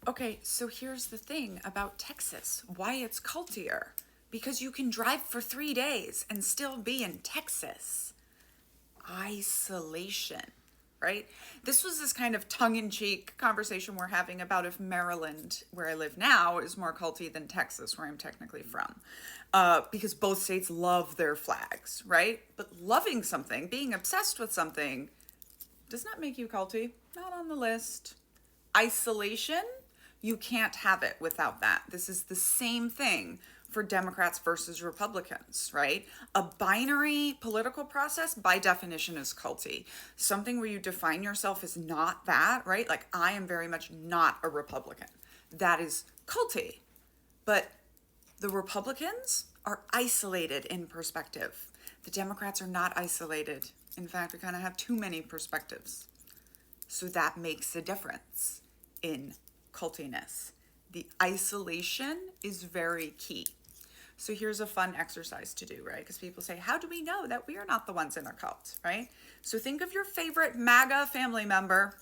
Okay, so here's the thing about Texas, why it's cultier. Because you can drive for 3 days and still be in Texas. Isolation, right? This was this kind of tongue-in-cheek conversation we're having about if Maryland, where I live now, is more culty than Texas, where I'm technically from. Because both states love their flags, right? But loving something, being obsessed with something, does not make you culty. Not on the list. Isolation, you can't have it without that. This is the same thing for Democrats versus Republicans, right? A binary political process by definition is culty. Something where you define yourself as not that, right? Like I am very much not a Republican. That is culty. But the Republicans are isolated in perspective. The Democrats are not isolated. In fact, we kind of have too many perspectives. So that makes a difference in cultiness. The isolation is very key. So here's a fun exercise to do, right? Because people say, how do we know that we are not the ones in a cult, right? So think of your favorite MAGA family member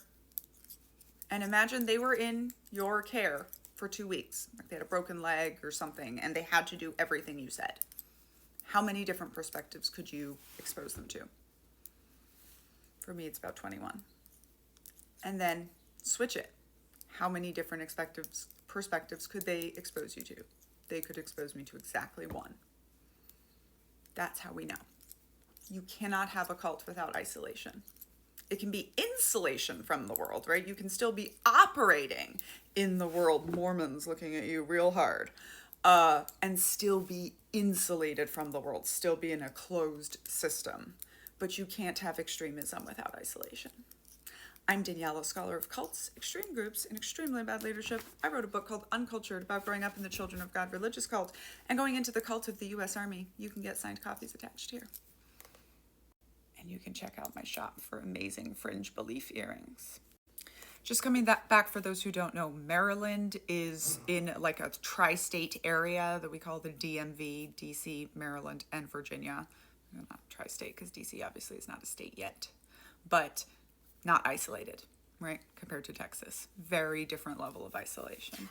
and imagine they were in your care for 2 weeks. Like they had a broken leg or something and they had to do everything you said. How many different perspectives could you expose them to? For me, it's about 21. And then switch it. How many different perspectives could they expose you to? They could expose me to exactly one. That's how we know. You cannot have a cult without isolation. It can be insulation from the world, right? You can still be operating in the world, Mormons looking at you real hard, and still be insulated from the world, still be in a closed system. But you can't have extremism without isolation. I'm Daniella, scholar of cults, extreme groups, and extremely bad leadership. I wrote a book called Uncultured about growing up in the Children of God religious cult and going into the cult of the U.S. Army. You can get signed copies attached here. And you can check out my shop for amazing fringe belief earrings. Just coming back for those who don't know, Maryland is in like a tri-state area that we call the DMV, DC, Maryland, and Virginia. Not tri-state because DC obviously is not a state yet, but not isolated, right? Compared to Texas. Very different level of isolation.